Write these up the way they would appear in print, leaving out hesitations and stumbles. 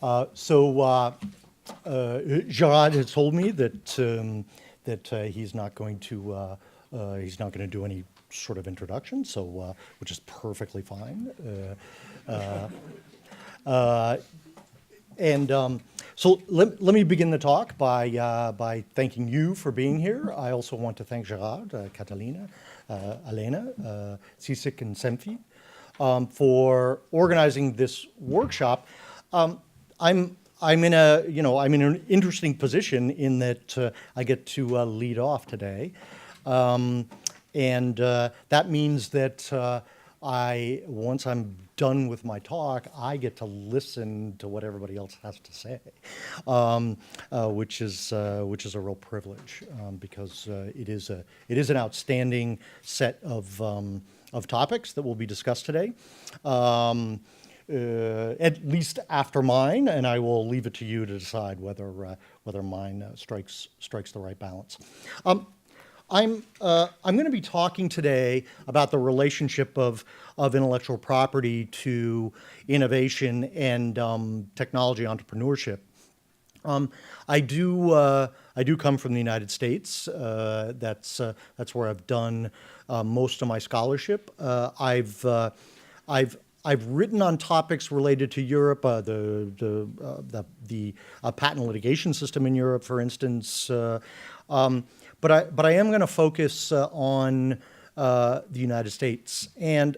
Gerard has told me that he's not going to do any sort of introduction, so which is perfectly fine. So let me begin the talk by thanking you for being here. I also want to thank Gerard, Catalina, Elena, CSIC and Ciencia for organizing this workshop. I'm in an interesting position in that I get to lead off today, and that means that once I'm done with my talk, I get to listen to what everybody else has to say, which is a real privilege because it is an outstanding set of topics that will be discussed today. At least after mine, and I will leave it to you to decide whether mine strikes the right balance. I'm going to be talking today about the relationship of intellectual property to innovation and technology entrepreneurship. I do come from the United States. That's where I've done most of my scholarship. I've written on topics related to Europe, the patent litigation system in Europe, for instance. But I am going to focus on the United States, and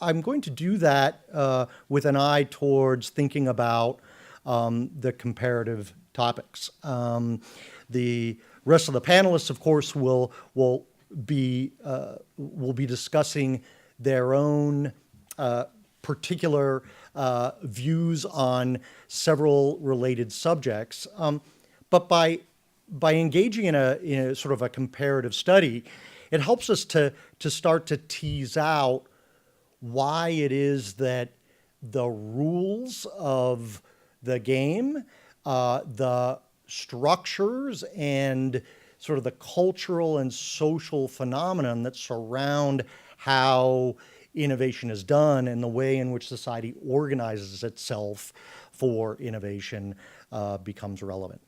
I'm going to do that with an eye towards thinking about the comparative topics. The rest of the panelists, of course, will be discussing their own particular views on several related subjects, but by engaging in a sort of a comparative study, it helps us to start to tease out why it is that the rules of the game, the structures, and sort of the cultural and social phenomenon that surround how innovation is done and the way in which society organizes itself for innovation becomes relevant.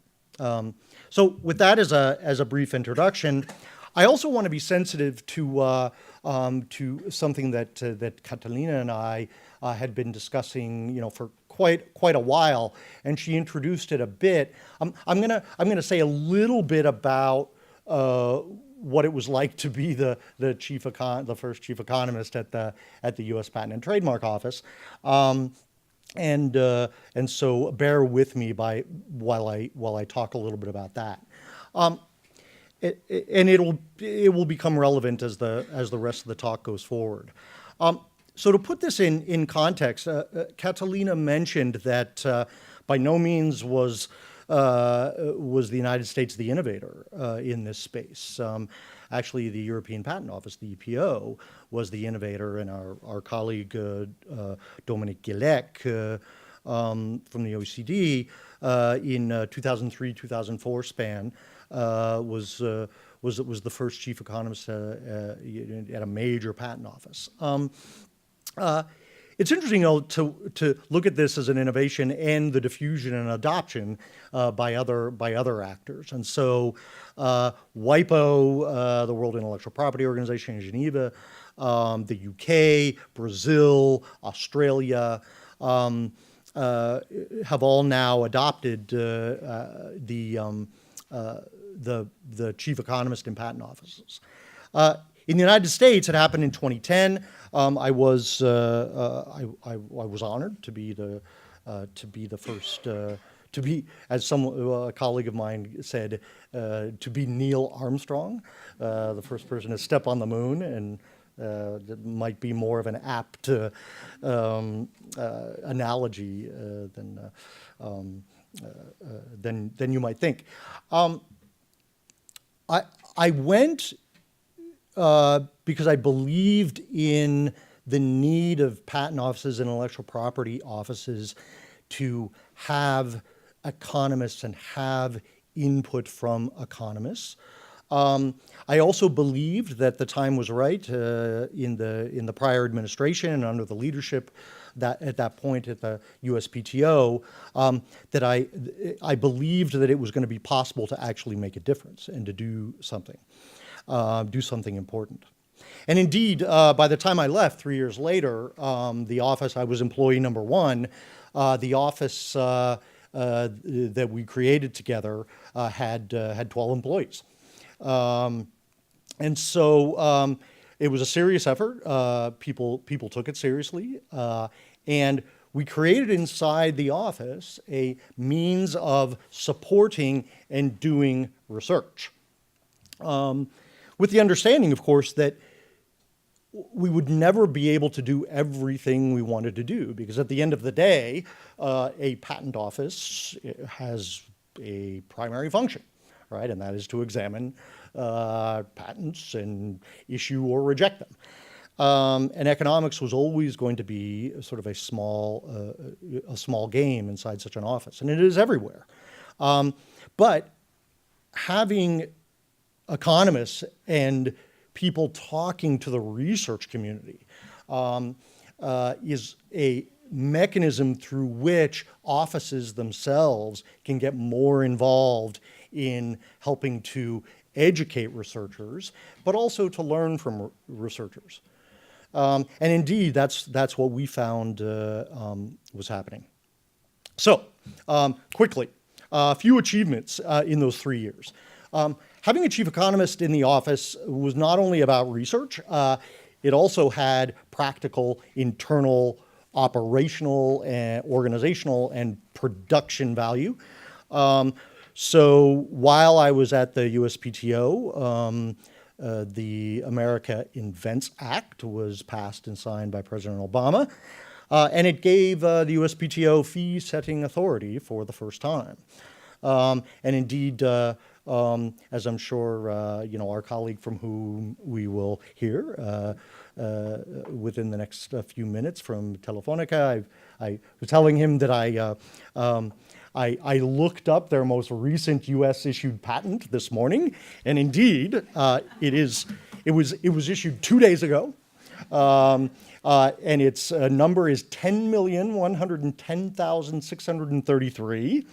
So with that as a brief introduction, I also want to be sensitive to something that Catalina and I had been discussing, for quite a while, and she introduced it a bit. I'm gonna say a little bit about what it was like to be the first chief economist at the U.S. Patent and Trademark Office. And so bear with me while I talk a little bit about that, and it will become relevant as the rest of the talk goes forward. So to put this in context, Catalina mentioned that by no means was the United States the innovator in this space. Actually, the European Patent Office, the EPO, was the innovator, and our colleague Dominique Gillec from the OECD in 2003-2004 span was the first chief economist at a major patent office. It's interesting, to look at this as an innovation and the diffusion and adoption by other actors. And so WIPO, the World Intellectual Property Organization in Geneva, the UK, Brazil, Australia, have all now adopted the chief economist in patent offices. In the United States, it happened in 2010. I was honored to be the first, as a colleague of mine said, to be Neil Armstrong, the first person to step on the moon, and that might be more of an apt analogy than you might think. I went because I believed in the need of patent offices and intellectual property offices to have economists and have input from economists. I also believed that the time was right in the prior administration and under the leadership that at that point at the USPTO, that I believed that it was going to be possible to actually make a difference and to do something important. And indeed, by the time I left 3 years later, the office, I was employee number one, the office that we created together had 12 employees. And so it was a serious effort. People took it seriously. And we created inside the office a means of supporting and doing research. With the understanding, of course, that we would never be able to do everything we wanted to do, because at the end of the day, a patent office has a primary function, right? And that is to examine patents and issue or reject them. And economics was always going to be sort of a small game inside such an office, and it is everywhere. But having economists and people talking to the research community is a mechanism through which offices themselves can get more involved in helping to educate researchers, but also to learn from researchers. And indeed, that's what we found was happening. So, quickly, a few achievements in those 3 years. Having a chief economist in the office was not only about research, it also had practical, internal, operational, and organizational, and production value. So while I was at the USPTO, the America Invents Act was passed and signed by President Obama, and it gave the USPTO fee-setting authority for the first time. And indeed, as I'm sure our colleague from whom we will hear within the next few minutes from Telefonica, I was telling him that I looked up their most recent U.S. issued patent this morning, and indeed, it was issued 2 days ago, and its number is 10,110,633.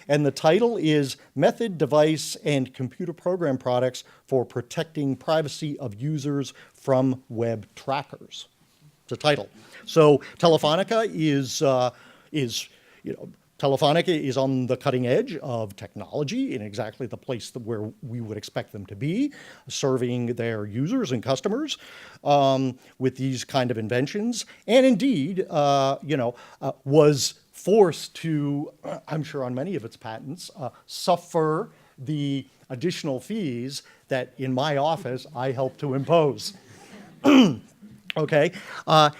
And the title is Method, Device, and Computer Program Products for Protecting Privacy of Users from Web Trackers. It's a title. So Telefonica is on the cutting edge of technology in exactly the place where we would expect them to be, serving their users and customers with these kind of inventions, and indeed, was forced to, I'm sure on many of its patents, suffer the additional fees that in my office I helped to impose. Okay, but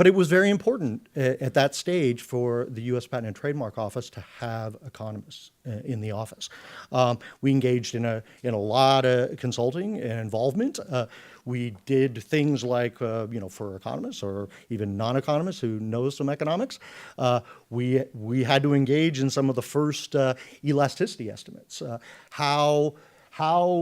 it was very important at that stage for the U.S. Patent and Trademark Office to have economists in the office. We engaged in a lot of consulting and involvement. We did things like, for economists or even non-economists who know some economics, we had to engage in some of the first elasticity estimates. How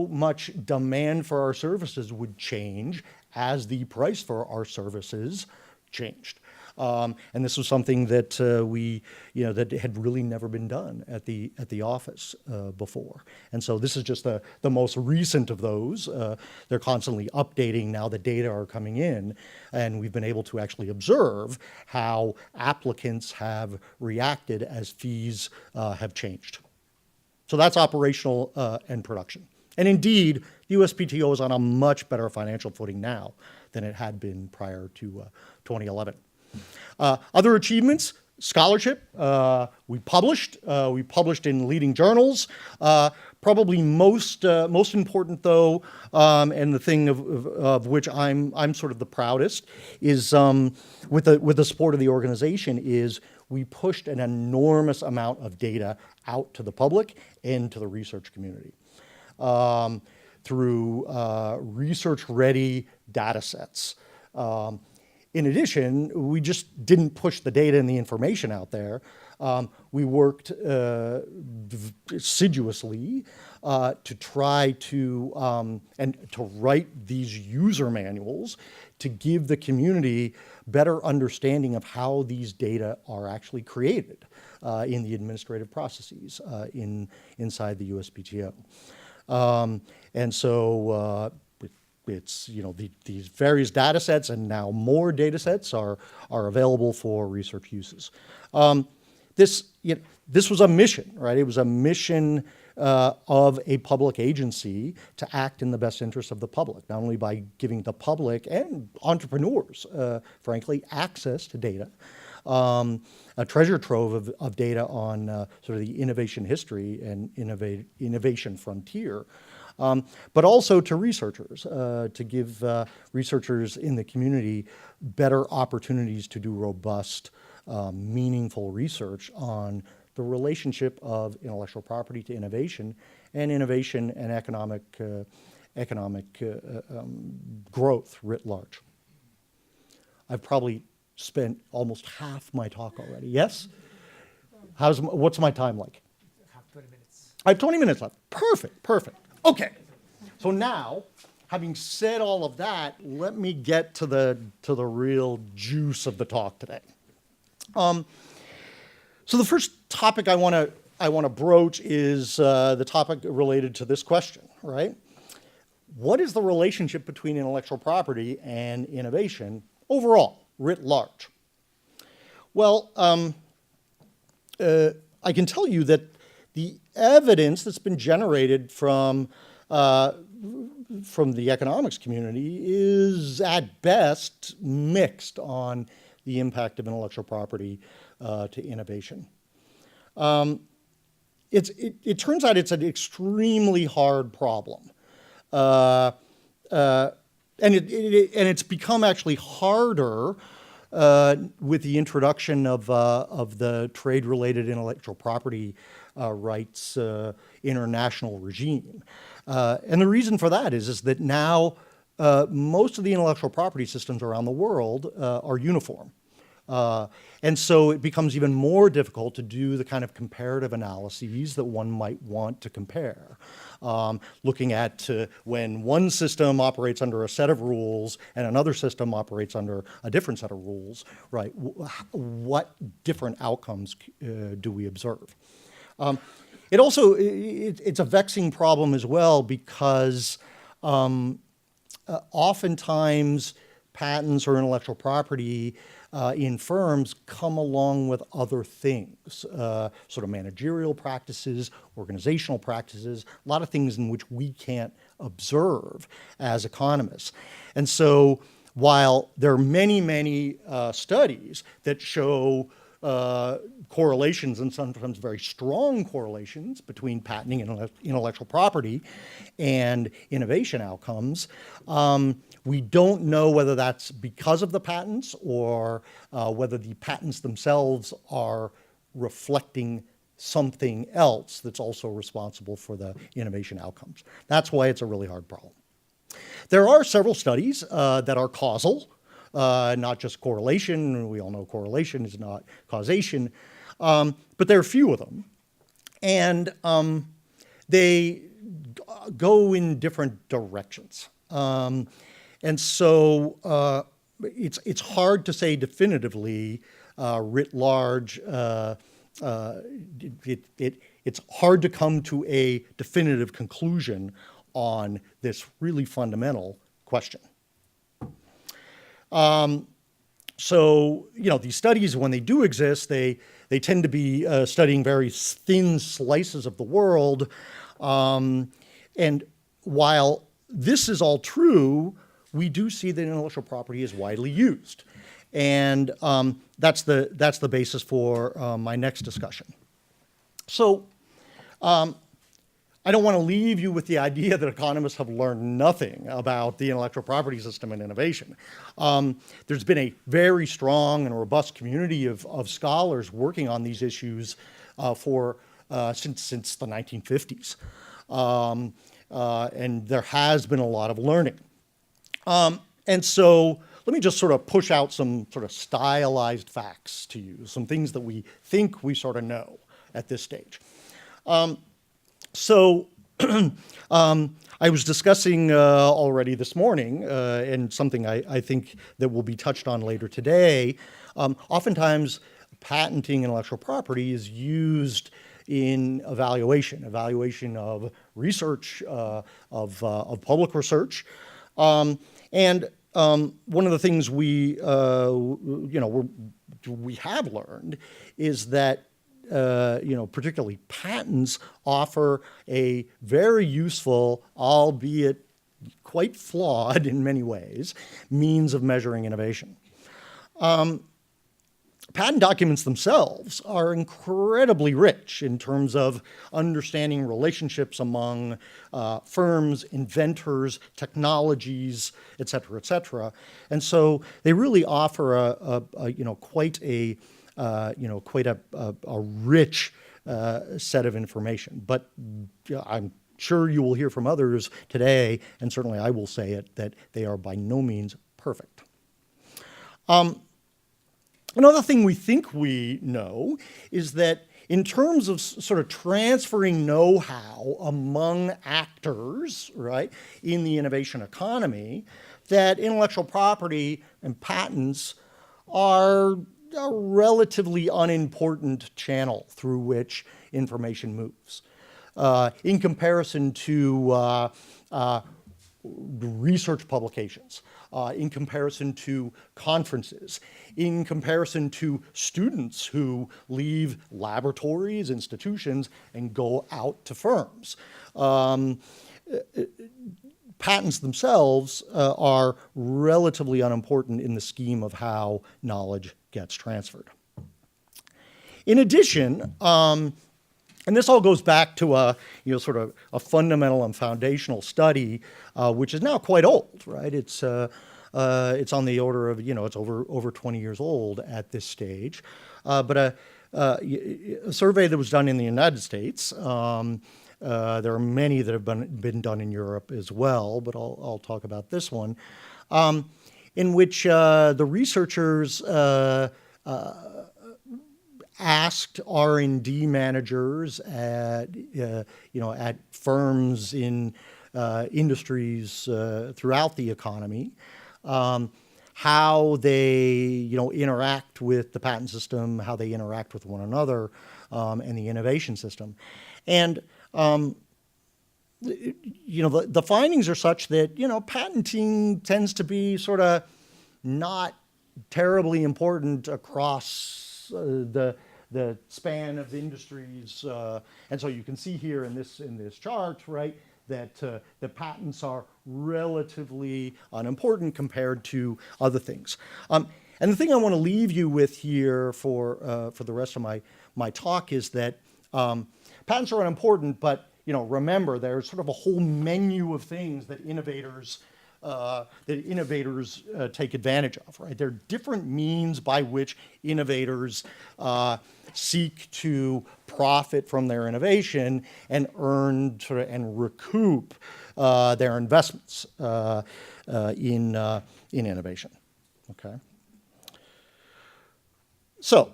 much demand for our services would change as the price for our services changed. And this was something that that had really never been done at the office before. And so this is just the most recent of those. They're constantly updating now. The data are coming in, and we've been able to actually observe how applicants have reacted as fees have changed. So that's operational and production. And indeed, the USPTO is on a much better financial footing now than it had been prior to 2011. Other achievements, scholarship. We published in leading journals. Probably most important though, and the thing of which I'm sort of the proudest is with the support of the organization is we pushed an enormous amount of data out to the public and to the research community through research-ready data sets. In addition, we just didn't push the data and the information out there. We worked assiduously to try to, and to write these user manuals to give the community better understanding of how these data are actually created in the administrative processes inside the USPTO. And so it's, these various data sets and now more data sets are available for research uses. This was a mission, right? It was a mission of a public agency to act in the best interest of the public, not only by giving the public and entrepreneurs, frankly, access to data, a treasure trove of data on sort of the innovation history and innovation frontier, but also to researchers, to give researchers in the community better opportunities to do robust, meaningful research on the relationship of intellectual property to innovation and economic growth writ large. I've probably spent almost half my talk already. Yes? What's my time like? Have 20 minutes. I have 20 minutes left. Perfect, perfect. Okay. So now, having said all of that, let me get to the real juice of the talk today. So the first topic I want to broach is the topic related to this question, right? What is the relationship between intellectual property and innovation overall, writ large? Well, I can tell you that the evidence that's been generated from the economics community is at best mixed on the impact of intellectual property to innovation. It turns out it's an extremely hard problem. And it's become actually harder with the introduction of the trade-related intellectual property rights international regime. And the reason for that is that now most of the intellectual property systems around the world are uniform. And so it becomes even more difficult to do the kind of comparative analyses that one might want to compare. Looking at when one system operates under a set of rules and another system operates under a different set of rules, right? What different outcomes do we observe? It's a vexing problem as well because oftentimes patents or intellectual property in firms come along with other things, sort of managerial practices, organizational practices, a lot of things in which we can't observe as economists. And so while there are many, many studies that show correlations and sometimes very strong correlations between patenting and intellectual property and innovation outcomes, we don't know whether that's because of the patents or whether the patents themselves are reflecting something else that's also responsible for the innovation outcomes. That's why it's a really hard problem. There are several studies that are causal, not just correlation. We all know correlation is not causation, but there are a few of them. And they go in different directions. And so it's hard to say definitively, writ large, it's hard to come to a definitive conclusion on this really fundamental question. So, these studies, when they do exist, they tend to be studying very thin slices of the world. And while this is all true, we do see that intellectual property is widely used. And that's the basis for my next discussion. So I don't want to leave you with the idea that economists have learned nothing about the intellectual property system and innovation. There's been a very strong and robust community of scholars working on these issues since the 1950s. And there has been a lot of learning. And so let me just sort of push out some sort of stylized facts to you, some things that we think we sort of know at this stage. I was discussing already this morning, and something I think that will be touched on later today, oftentimes patenting intellectual property is used in evaluation of research, of public research. One of the things we have learned is that particularly patents offer a very useful, albeit quite flawed in many ways, means of measuring innovation. Patent documents themselves are incredibly rich in terms of understanding relationships among firms, inventors, technologies, et cetera, and so they really offer quite a rich set of information. But I'm sure you will hear from others today, and certainly I will say it, that they are by no means perfect. Another thing we think we know is that in terms of sort of transferring know-how among actors, right, in the innovation economy, that intellectual property and patents are a relatively unimportant channel through which information moves. In comparison to research publications, in comparison to conferences, in comparison to students who leave laboratories, institutions, and go out to firms. Patents themselves are relatively unimportant in the scheme of how knowledge gets transferred. In addition, and this all goes back to a sort of a fundamental and foundational study, which is now quite old, right? It's on the order of it's over 20 years old at this stage, but a survey that was done in the United States. There are many that have been done in Europe as well, but I'll talk about this one, in which the researchers asked R&D managers at firms in industries throughout the economy how they interact with the patent system, how they interact with one another, and the innovation system, and the findings are such that patenting tends to be sort of not terribly important across the span of industries, and so you can see here in this chart, right, that the patents are relatively unimportant compared to other things. And the thing I want to leave you with here for the rest of my talk is that patents are unimportant, but remember there's sort of a whole menu of things that innovators take advantage of, right? There are different means by which innovators seek to profit from their innovation and earn and recoup their investments in innovation. Okay. So,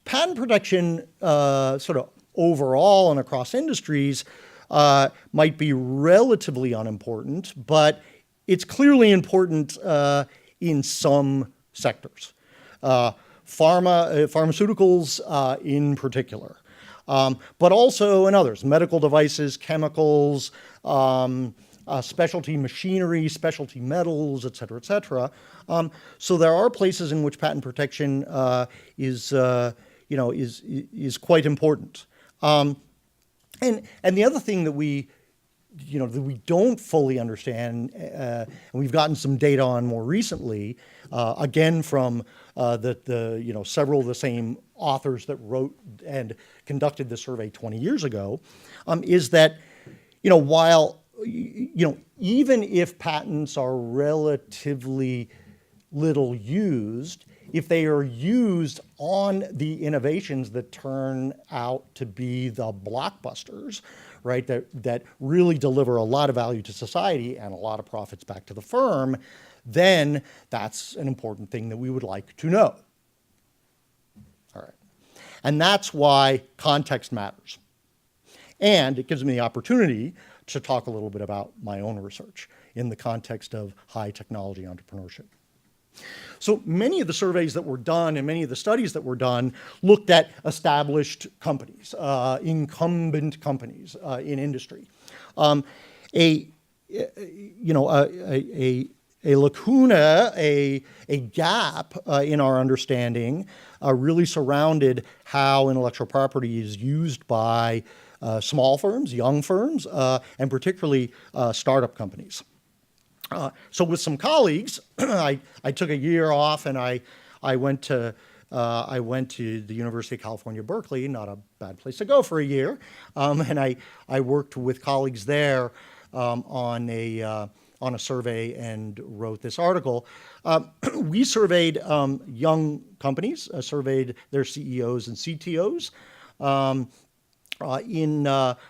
patent protection, sort of overall and across industries, might be relatively unimportant, but it's clearly important in some sectors. Pharmaceuticals in particular, but also in others, medical devices, chemicals, specialty machinery, specialty metals, et cetera, et cetera. So there are places in which patent protection is quite important. And the other thing that we don't fully understand, and we've gotten some data on more recently, again from several of the same authors that wrote and conducted the survey 20 years ago, is that while even if patents are relatively little used, if they are used on the innovations that turn out to be the blockbusters, right, that really deliver a lot of value to society and a lot of profits back to the firm, then that's an important thing that we would like to know. All right. And that's why context matters. And it gives me the opportunity to talk a little bit about my own research in the context of high technology entrepreneurship. So many of the surveys that were done and many of the studies that were done looked at established companies, incumbent companies in industry. A lacuna, a gap in our understanding really surrounded how intellectual property is used by small firms, young firms, and particularly startup companies. So with some colleagues, I took a year off and I went to the University of California, Berkeley, not a bad place to go for a year, and I worked with colleagues there on a survey and wrote this article. We surveyed young companies, surveyed their CEOs and CTOs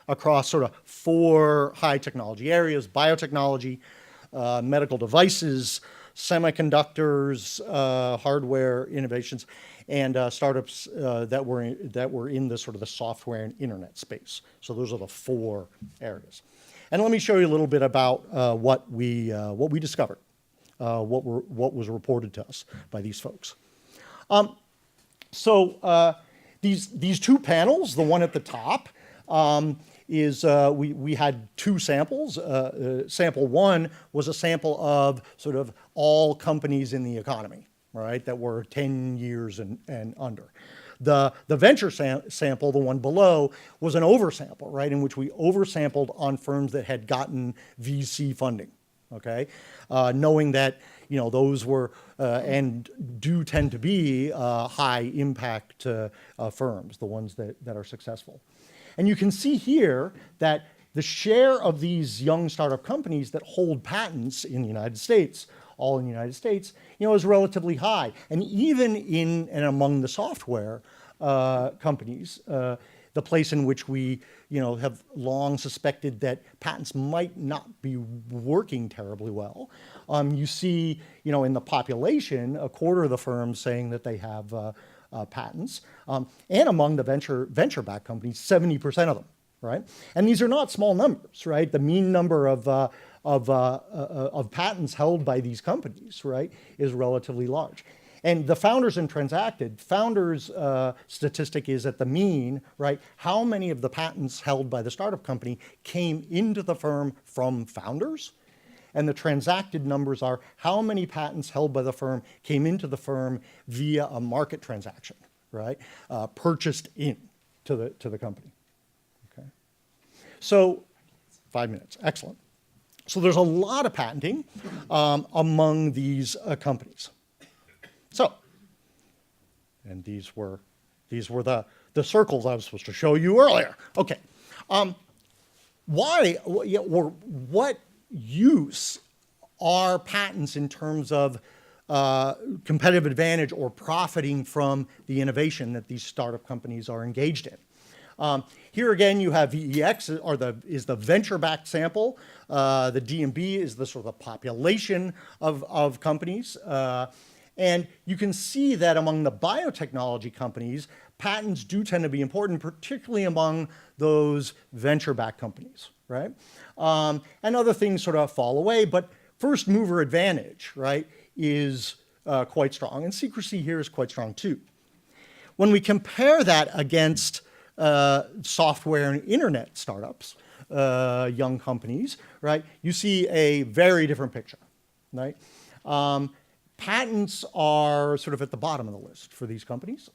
across sort of 4 high technology areas: biotechnology, medical devices, semiconductors, hardware innovations, and startups that were in the sort of the software and internet space. So those are the 4 areas. And let me show you a little bit about what we discovered, what was reported to us by these folks. These 2 panels, the one at the top, we had 2 samples. Sample 1 was a sample of sort of all companies in the economy, right, that were 10 years and under. The venture sample, the one below, was an oversample, right, in which we oversampled on firms that had gotten VC funding, okay, knowing that, you know, those were and do tend to be high impact firms, the ones that are successful. And you can see here that the share of these young startup companies that hold patents in the United States, all in the United States, you know, is relatively high. And even in and among the software companies, the place in which we, you know, have long suspected that patents might not be working terribly well, you see, you know, in the population, a quarter of the firms saying that they have patents, and among the venture-backed companies, 70% of them, right? And these are not small numbers, right? The mean number of patents held by these companies, right, is relatively large. And the founders and transacted, founders statistic is at the mean, right? How many of the patents held by the startup company came into the firm from founders? And the transacted numbers are how many patents held by the firm came into the firm via a market transaction, right? Purchased in to the company, okay? So 5 minutes, excellent. So there's a lot of patenting among these companies. So, and these were the circles I was supposed to show you earlier. Okay, what use are patents in terms of competitive advantage or profiting from the innovation that these startup companies are engaged in? Here again, you have VEX is the venture-backed sample. The DMB is the sort of population of companies. And you can see that among the biotechnology companies, patents do tend to be important, particularly among those venture-backed companies, right? And other things sort of fall away, but first mover advantage, right, is quite strong. And secrecy here is quite strong too. When we compare that against software and internet startups, young companies, right, you see a very different picture, right? Patents are sort of at the bottom of the list for these companies.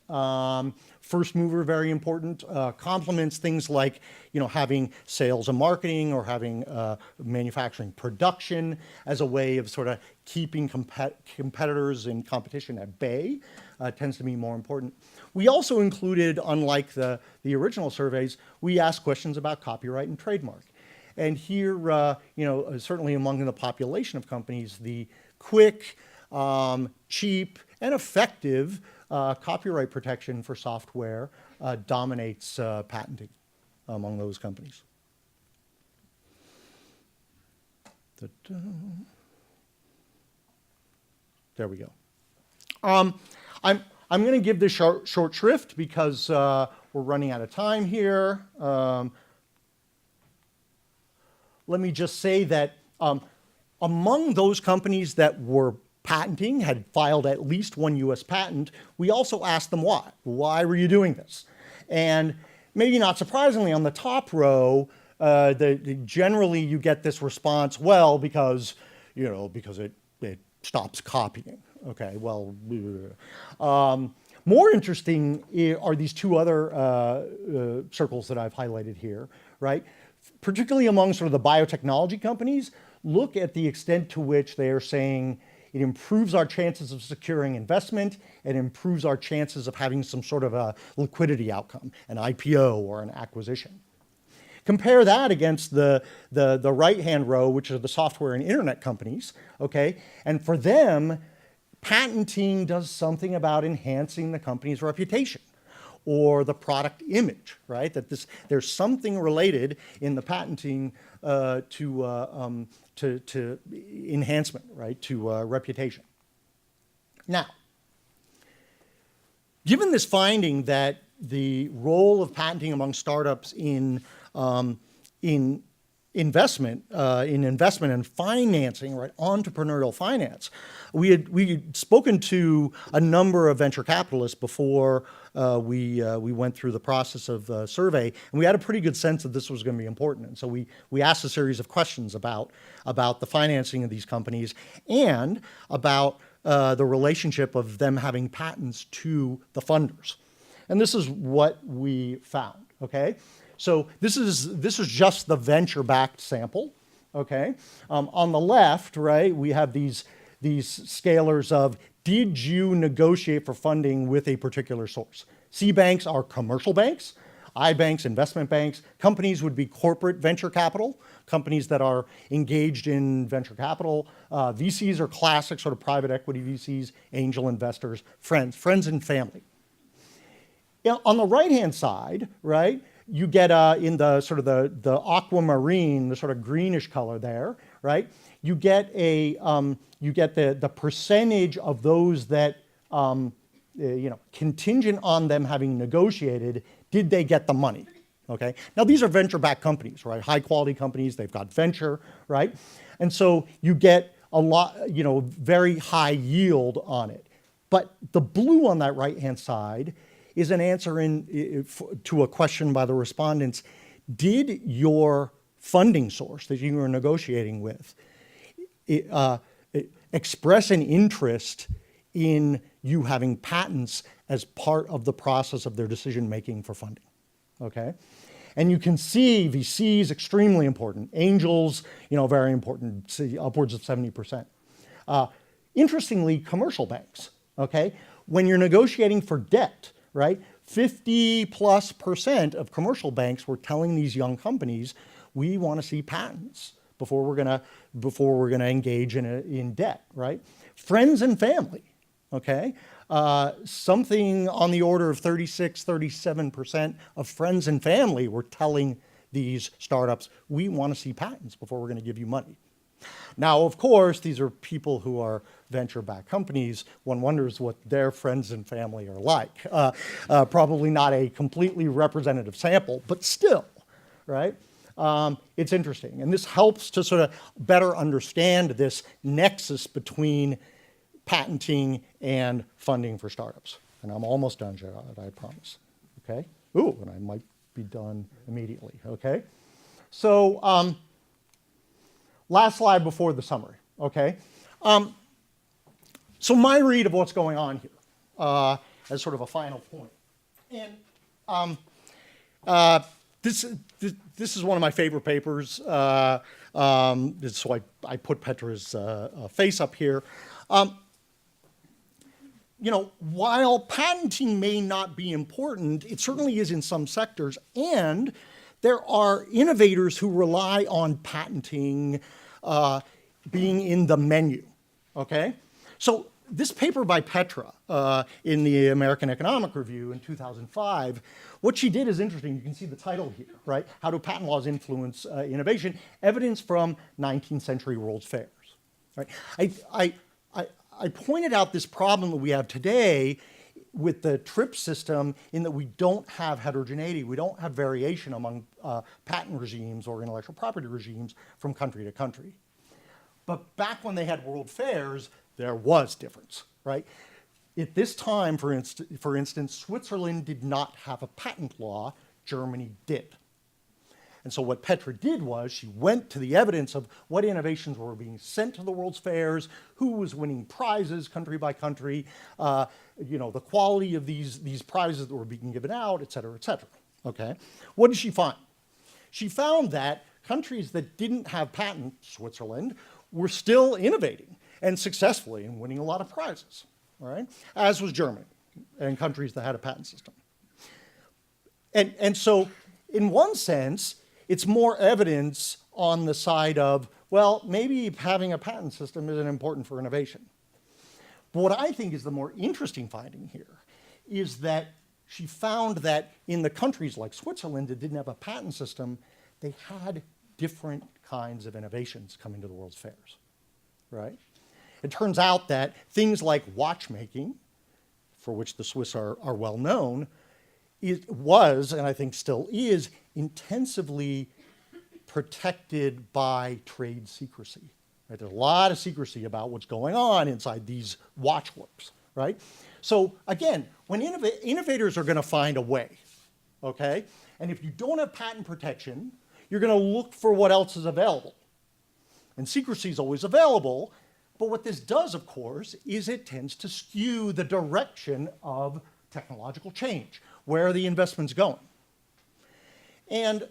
First mover, very important. Complements things like, you know, having sales and marketing or having manufacturing production as a way of sort of keeping competitors in competition at bay. Tends to be more important. We also included, unlike the original surveys, we asked questions about copyright and trademark. And here, you know, certainly among the population of companies, the quick, cheap, and effective copyright protection for software dominates patenting among those companies. There we go. I'm going to give this short shrift because we're running out of time here. Let me just say that among those companies that were patenting, had filed at least one US patent, we also asked them why. Why were you doing this? And maybe not surprisingly, on the top row, generally you get this response, well, because, you know, because it stops copying. Okay, well, more interesting are these two other circles that I've highlighted here, right? Particularly among sort of the biotechnology companies, look at the extent to which they are saying it improves our chances of securing investment, it improves our chances of having some sort of a liquidity outcome, an IPO or an acquisition. Compare that against the right-hand row, which are the software and internet companies, okay? And for them, patenting does something about enhancing the company's reputation or the product image, right? That there's something related in the patenting to enhancement, right? To reputation. Now, given this finding that the role of patenting among startups in investment and financing, right, entrepreneurial finance. We had spoken to a number of venture capitalists before we went through the process of the survey, and we had a pretty good sense that this was going to be important. And so we asked a series of questions about the financing of these companies and about the relationship of them having patents to the funders. And this is what we found, okay? So this is just the venture-backed sample, okay? On the left, right, we have these scalars of, did you negotiate for funding with a particular source? C banks are commercial banks. I banks, investment banks. Companies would be corporate venture capital, companies that are engaged in venture capital. VCs are classic sort of private equity VCs, angel investors, friends and family. Now, on the right-hand side, right, you get in the sort of the aquamarine, the sort of greenish color there, right? You get the percentage of those that contingent on them having negotiated, did they get the money? Okay. Now these are venture-backed companies, right? High-quality companies. They've got venture, right? And so you get a lot, very high yield on it. But the blue on that right-hand side is an answer to a question by the respondents. Did your funding source that you were negotiating with express an interest in you having patents as part of the process of their decision-making for funding, okay? And you can see VCs, extremely important. Angels, very important, see upwards of 70%. Interestingly, commercial banks, okay? When you're negotiating for debt, right? 50+% of commercial banks were telling these young companies, we want to see patents before we're gonna engage in debt, right? Friends and family, okay? Something on the order of 36-37% of friends and family were telling these startups, we want to see patents before we're going to give you money. Now, of course, these are people who are venture-backed companies. One wonders what their friends and family are like. Probably not a completely representative sample, but still, right? It's interesting. And this helps to sort of better understand this nexus between patenting and funding for startups. And I'm almost done, Gerard, I promise. Okay? Ooh, and I might be done immediately, okay? So, last slide before the summary, okay? So my read of what's going on here as sort of a final point. And this is one of my favorite papers. So I put Petra's face up here. While patenting may not be important, it certainly is in some sectors, and there are innovators who rely on patenting being in the menu, okay? So this paper by Petra in the American Economic Review in 2005, what she did is interesting. You can see the title here, right? How do patent laws influence innovation? Evidence from 19th century World's Fairs, right? I pointed out this problem that we have today with the TRIPS system in that we don't have heterogeneity. We don't have variation among patent regimes or intellectual property regimes from country to country. But back when they had World Fairs, there was difference, right? At this time, for instance, Switzerland did not have a patent law, Germany did. And so what Petra did was she went to the evidence of what innovations were being sent to the World's Fairs, who was winning prizes country by country, the quality of these prizes that were being given out, et cetera, okay? What did she find? She found that countries that didn't have patents, Switzerland, were still innovating and successfully and winning a lot of prizes, all right? As was Germany and countries that had a patent system. And so in one sense, it's more evidence on the side of, well, maybe having a patent system isn't important for innovation. But what I think is the more interesting finding here is that she found that in the countries like Switzerland that didn't have a patent system, they had different kinds of innovations coming to the World's Fairs, right? It turns out that things like watchmaking, for which the Swiss are well known, was, and I think still is, intensively protected by trade secrecy. Right? There's a lot of secrecy about what's going on inside these watchworks, right? So again, when innovators are going to find a way, okay? And if you don't have patent protection, you're going to look for what else is available. And secrecy is always available, but what this does, of course, is it tends to skew the direction of technological change. Where are the investments going? And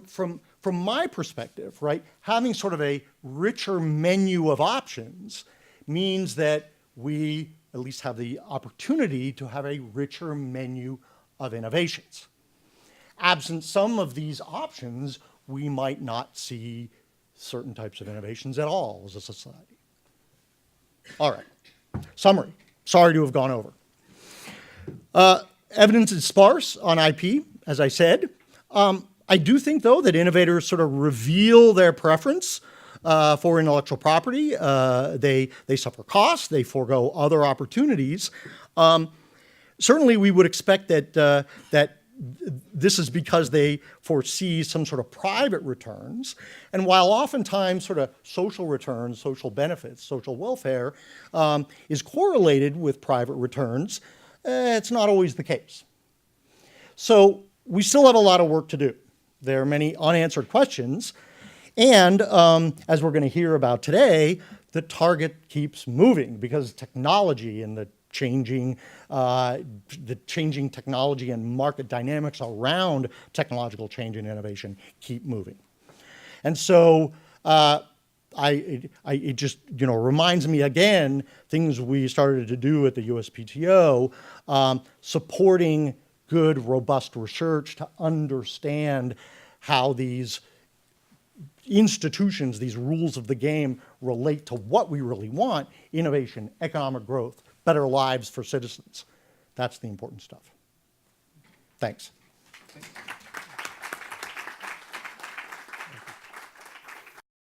from my perspective, right, having sort of a richer menu of options means that we at least have the opportunity to have a richer menu of innovations. Absent some of these options, we might not see certain types of innovations at all as a society. All right, summary. Sorry to have gone over. Evidence is sparse on IP, as I said. I do think, though, that innovators sort of reveal their preference for intellectual property. They suffer costs. They forego other opportunities. Certainly, we would expect that this is because they foresee some sort of private returns. And while oftentimes sort of social returns, social benefits, social welfare is correlated with private returns, it's not always the case. So we still have a lot of work to do. There are many unanswered questions. And as we're going to hear about today, the target keeps moving because technology and the changing technology and market dynamics around technological change and innovation keep moving. And so it just reminds me again, things we started to do at the USPTO, supporting good, robust research to understand how these institutions, these rules of the game relate to what we really want: innovation, economic growth, better lives for citizens. That's the important stuff. Thanks.